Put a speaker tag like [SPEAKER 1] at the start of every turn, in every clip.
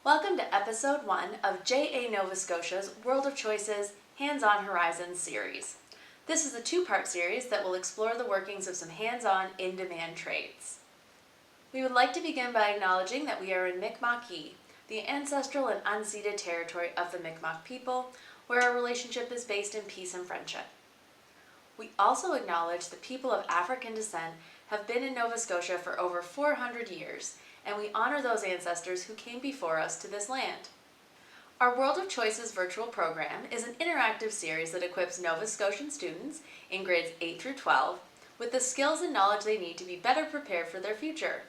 [SPEAKER 1] Welcome to episode 1 of JA Nova Scotia's World of Choices Hands-on Horizons series. This is a two-part series that will explore the workings of some hands-on, in-demand trades. We would like to begin by acknowledging that we are in Mi'kmaq, the ancestral and unceded territory of the Mi'kmaq people, where our relationship is based in peace and friendship. We also acknowledge that people of African descent have been in Nova Scotia for over 400 years, and we honor those ancestors who came before us to this land. Our World of Choices virtual program is an interactive series that equips Nova Scotian students in grades 8 through 12 with the skills and knowledge they need to be better prepared for their future.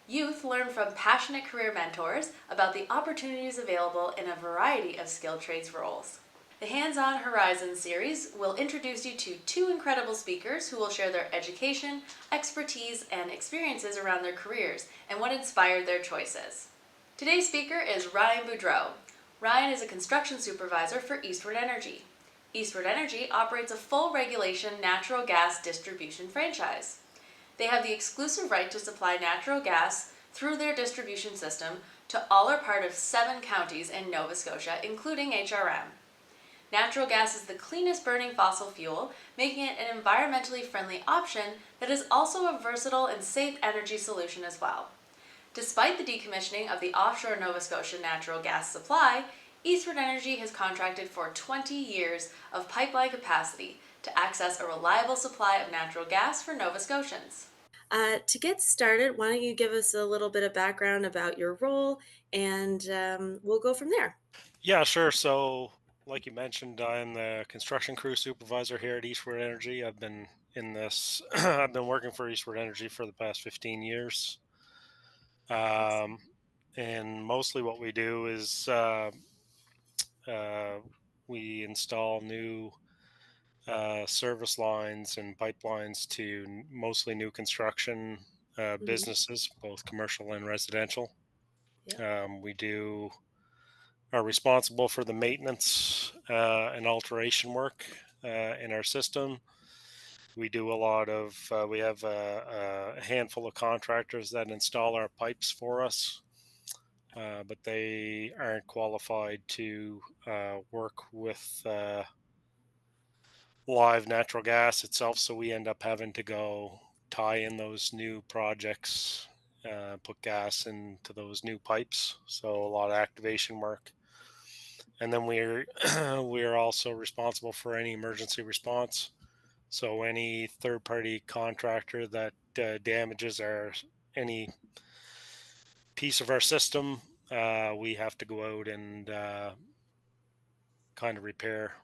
[SPEAKER 1] Youth learn from passionate career mentors about the opportunities available in a variety of skilled trades roles. The Hands-on Horizons series will introduce you to two incredible speakers who will share their education, expertise, and experiences around their careers and what inspired their choices. Today's speaker is Ryan Boudreau. Ryan is a construction supervisor for Eastward Energy. Eastward Energy operates a full regulation natural gas distribution franchise. They have the exclusive right to supply natural gas through their distribution system to all or part of 7 counties in Nova Scotia, including HRM. Natural gas is the cleanest burning fossil fuel, making it an environmentally friendly option that is also a versatile and safe energy solution as well. Despite the decommissioning of the offshore Nova Scotia natural gas supply, Eastward Energy has contracted for 20 years of pipeline capacity to access a reliable supply of natural gas for Nova Scotians. To get started, why don't you give us a little bit of background about your role and we'll go from there.
[SPEAKER 2] Yeah, sure. So, like you mentioned, I'm the construction crew supervisor here at Eastward Energy. I've been in this, I've been working for Eastward Energy for the past 15 years. Um, and mostly what we do is uh, we install new service lines and pipelines to mostly new construction
[SPEAKER 1] Mhm.
[SPEAKER 2] businesses, both commercial and residential.
[SPEAKER 1] Yeah.
[SPEAKER 2] We do are responsible for the maintenance and alteration work in our system. We do a lot of, we have a handful of contractors that install our pipes for us, but they aren't qualified to work with live natural gas itself. So we end up having to go tie in those new projects, put gas into those new pipes. So a lot of activation work. And then we're we're also responsible for any emergency response. So any third party contractor that damages our any piece of our system, we have to go out and kind of repair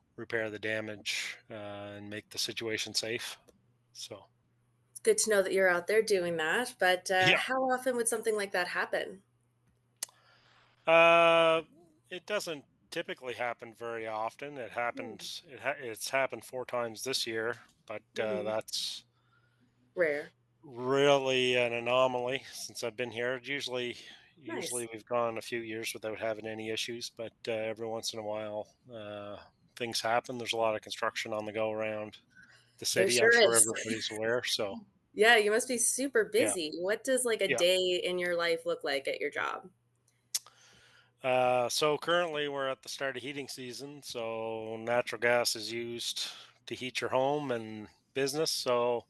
[SPEAKER 2] the damage and make the situation safe. So
[SPEAKER 1] It's good to know that you're out there doing that, but
[SPEAKER 2] yeah,
[SPEAKER 1] how often would something like that happen?
[SPEAKER 2] uh, it doesn't typically happen very often. It
[SPEAKER 1] Hmm.
[SPEAKER 2] happens. It's happened 4 times this year, but
[SPEAKER 1] Mhm.
[SPEAKER 2] that's
[SPEAKER 1] Rare.
[SPEAKER 2] really an anomaly since I've been here.
[SPEAKER 1] Nice.
[SPEAKER 2] Usually we've gone a few years without having any issues, but every once in a while, things happen. There's a lot of construction on the go around the
[SPEAKER 1] There
[SPEAKER 2] city. I'm
[SPEAKER 1] sure
[SPEAKER 2] sure
[SPEAKER 1] is.
[SPEAKER 2] everybody's aware. So
[SPEAKER 1] Yeah, you must be super
[SPEAKER 2] yeah,
[SPEAKER 1] busy. What does like a
[SPEAKER 2] yeah.
[SPEAKER 1] day in your life look like at your job?
[SPEAKER 2] So currently we're at the start of heating season. So natural gas is used to heat your home and business. So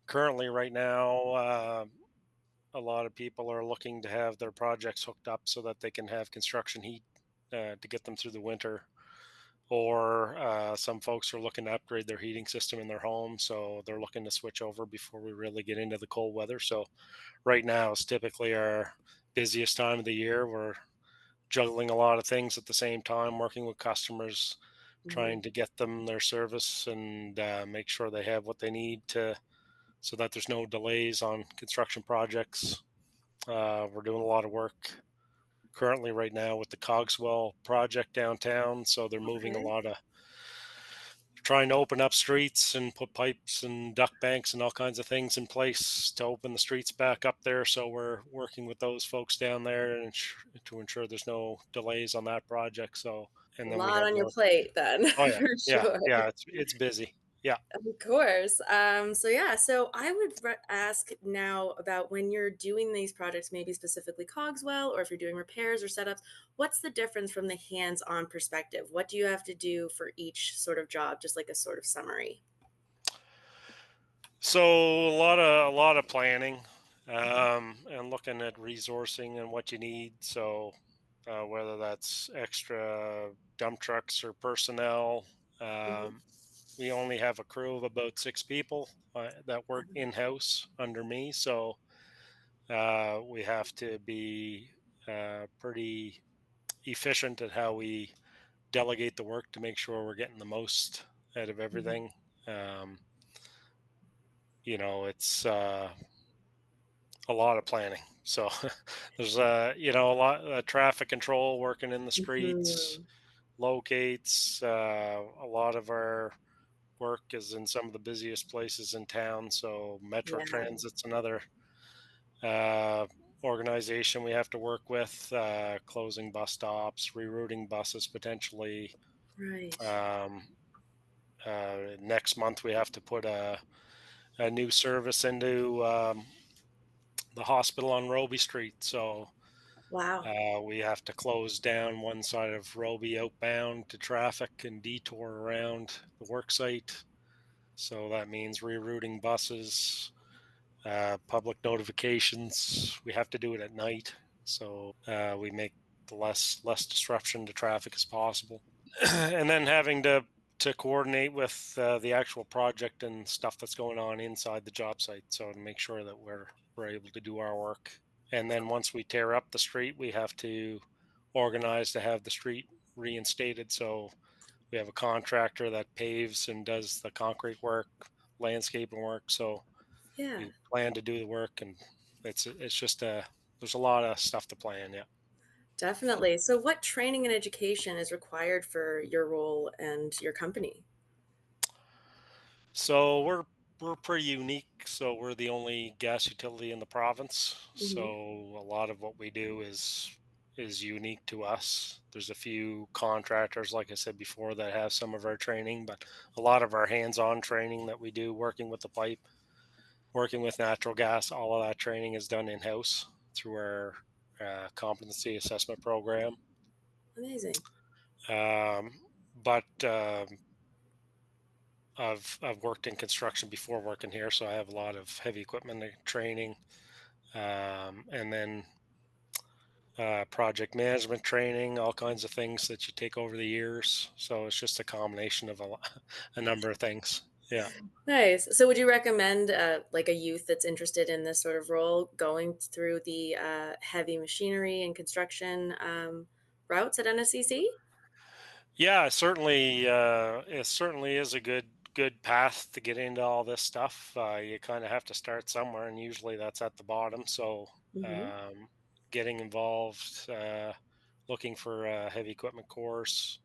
[SPEAKER 2] currently, right now, a lot of people are looking to have their projects hooked up so that they can have construction heat to get them through the winter. Or some folks are looking to upgrade their heating system in their home, so they're looking to switch over before we really get into the cold weather. So right now is typically our busiest time of the year. We're juggling a lot of things at the same time, working with customers,
[SPEAKER 1] Mhm.
[SPEAKER 2] trying to get them their service and make sure they have what they need to so that there's no delays on construction projects. We're doing a lot of work currently right now with the Cogswell project downtown. So they're moving a
[SPEAKER 1] Okay.
[SPEAKER 2] lot of trying to open up streets and put pipes and duct banks and all kinds of things in place to open the streets back up there. So we're working with those folks down there and to ensure there's no delays on that project. So
[SPEAKER 1] A
[SPEAKER 2] and then we
[SPEAKER 1] lot
[SPEAKER 2] have
[SPEAKER 1] on your
[SPEAKER 2] work.
[SPEAKER 1] plate then,
[SPEAKER 2] Oh yeah,
[SPEAKER 1] for
[SPEAKER 2] yeah,
[SPEAKER 1] sure.
[SPEAKER 2] yeah. It's busy. Yeah.
[SPEAKER 3] Of course. So I would ask now about when you're doing these projects, maybe specifically Cogswell, or if you're doing repairs or setups, what's the difference from the hands-on perspective? What do you have to do for each sort of job? Just like a sort of summary.
[SPEAKER 2] So a lot of planning, and looking at resourcing and what you need. So whether that's extra dump trucks or personnel,
[SPEAKER 3] Mhm.
[SPEAKER 2] um, we only have a crew of about 6 people that work
[SPEAKER 3] Um,
[SPEAKER 2] in house under me. So we have to be pretty efficient at how we delegate the work to make sure we're getting the most out of
[SPEAKER 3] mhm.
[SPEAKER 2] everything. Um, it's a lot of planning. So there's a lot of traffic control, working in the streets,
[SPEAKER 3] Mhm.
[SPEAKER 2] locates. A lot of our work is in some of the busiest places in town. So Metro
[SPEAKER 3] Yeah,
[SPEAKER 2] Transit's another uh, organization we have to work with, closing bus stops, rerouting buses potentially.
[SPEAKER 3] right.
[SPEAKER 2] Um, Next month we have to put a new service into the hospital on Roby Street. So
[SPEAKER 3] Wow.
[SPEAKER 2] we have to close down one side of Roby outbound to traffic and detour around the work site. So that means rerouting buses, public notifications. We have to do it at night, so we make the less disruption to traffic as possible. And then having to coordinate with the actual project and stuff that's going on inside the job site, so to make sure that we're able to do our work. And then once we tear up the street, we have to organize to have the street reinstated. So we have a contractor that paves and does the concrete work, landscaping work. So
[SPEAKER 3] Yeah,
[SPEAKER 2] we plan to do the work, and it's just there's a lot of stuff to plan. Yeah.
[SPEAKER 3] definitely. So what training and education is required for your role and your company?
[SPEAKER 2] So we're pretty unique. So we're the only gas utility in the province. So
[SPEAKER 3] Mhm.
[SPEAKER 2] a lot of what we do is unique to us. There's a few contractors, like I said before, that have some of our training, but a lot of our hands-on training that we do, working with the pipe, working with natural gas, all of that training is done in-house through our competency assessment program.
[SPEAKER 3] Amazing.
[SPEAKER 2] But I've worked in construction before working here, so I have a lot of heavy equipment training, and then project management training, all kinds of things that you take over the years. So it's just a combination of a number of things. Yeah.
[SPEAKER 3] Nice. So would you recommend, like, a youth that's interested in this sort of role going through the, heavy machinery and construction, routes at NSCC?
[SPEAKER 2] Yeah, certainly. It certainly is a good path to get into all this stuff. You kind of have to start somewhere, and usually that's at the bottom. So,
[SPEAKER 3] Mhm.
[SPEAKER 2] getting involved, looking for a heavy equipment course.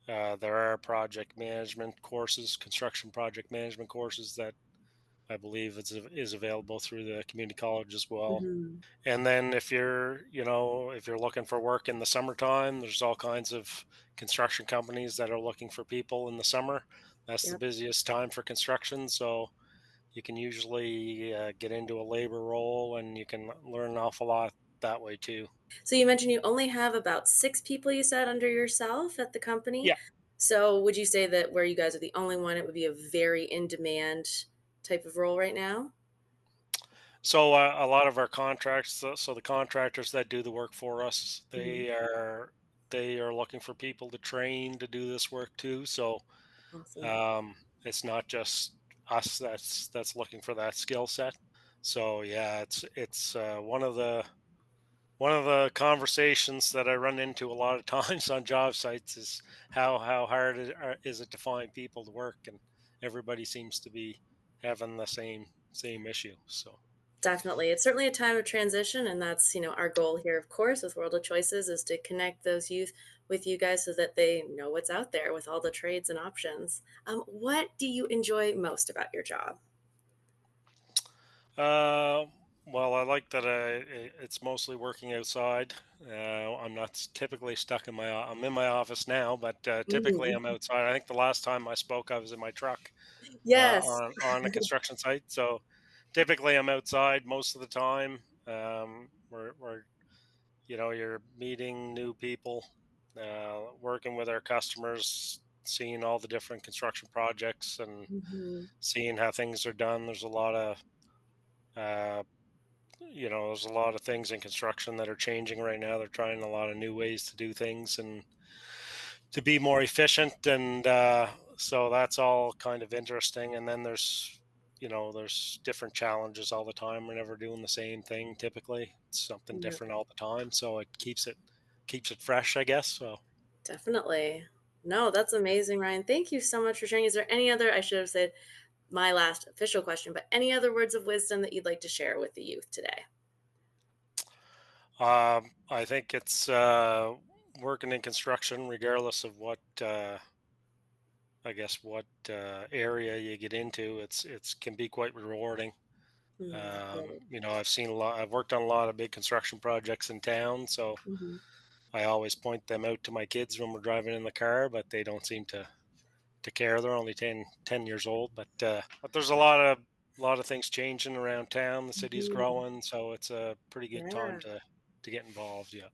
[SPEAKER 2] There are project management courses, construction project management courses that I believe is available through the community college as well.
[SPEAKER 3] Mhm.
[SPEAKER 2] And then if you're looking for work in the summertime, there's all kinds of construction companies that are looking for people in the summer. That's the
[SPEAKER 3] Yep.
[SPEAKER 2] busiest time for construction. So you can usually get into a labor role, and you can learn an awful lot that way too.
[SPEAKER 3] So you mentioned you only have about 6 people, you said, under yourself at the company?
[SPEAKER 2] Yeah.
[SPEAKER 3] So would you say that where you guys are the only one, it would be a very in-demand type of role right now?
[SPEAKER 2] So a lot of our contracts, so the contractors that do the work for us,
[SPEAKER 3] Mhm.
[SPEAKER 2] they are looking for people to train to do this work too. So
[SPEAKER 3] Awesome.
[SPEAKER 2] Um, it's not just us that's looking for that skill set. So yeah, it's one of the conversations that I run into a lot of times on job sites is how hard is it to find people to work, and everybody seems to be having the same issue. So
[SPEAKER 3] Definitely. It's certainly a time of transition, and that's, our goal here, of course, with World of Choices is to connect those youth with you guys so that they know what's out there with all the trades and options. What do you enjoy most about your job?
[SPEAKER 2] Uh, well, I like that it's mostly working outside. I'm not typically stuck in I'm in my office now, but typically
[SPEAKER 3] Mhm.
[SPEAKER 2] I'm outside. I think the last time I spoke, I was in my truck.
[SPEAKER 3] Yes.
[SPEAKER 2] on a construction site. So typically, I'm outside most of the time. We're you're meeting new people, working with our customers, seeing all the different construction projects, and
[SPEAKER 3] Mhm.
[SPEAKER 2] seeing how things are done. There's a lot of uh, there's a lot of things in construction that are changing right now. They're trying a lot of new ways to do things and to be more efficient, and so that's all kind of interesting. And then there's different challenges all the time. We're never doing the same thing typically. It's something
[SPEAKER 3] Yep,
[SPEAKER 2] different all the time, so it keeps it fresh, I guess. So
[SPEAKER 3] definitely. No, that's amazing, Ryan. Thank you so much for sharing. Is there any other, I should have said my last official question, but any other words of wisdom that you'd like to share with the youth today?
[SPEAKER 2] I think it's working in construction, regardless of what I guess what area you get into. It's can be quite rewarding.
[SPEAKER 3] Great.
[SPEAKER 2] I've seen a lot. I've worked on a lot of big construction projects in town, so
[SPEAKER 3] Mhm.
[SPEAKER 2] I always point them out to my kids when we're driving in the car, but they don't seem to care. They're only 10 years old, but there's a lot of things changing around town. The city's
[SPEAKER 3] Mhm.
[SPEAKER 2] growing, so it's a pretty good time
[SPEAKER 3] Yeah.
[SPEAKER 2] to get involved. Yeah.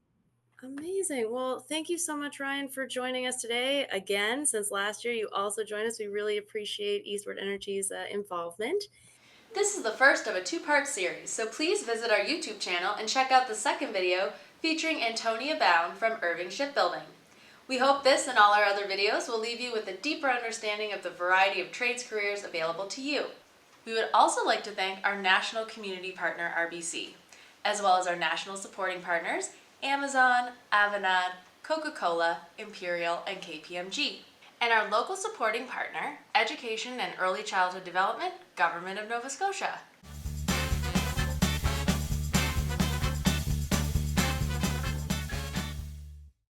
[SPEAKER 3] Amazing. Well, thank you so much, Ryan, for joining us today. Again, since last year, you also joined us. We really appreciate Eastward Energy's involvement.
[SPEAKER 1] This is the first of a two-part series, so please visit our YouTube channel and check out the second video featuring Antonia Bound from Irving Shipbuilding. We hope this and all our other videos will leave you with a deeper understanding of the variety of trades careers available to you. We would also like to thank our national community partner RBC, as well as our national supporting partners Amazon, Avanade, Coca-Cola, Imperial, and KPMG. And our local supporting partner, Education and Early Childhood Development, Government of Nova Scotia.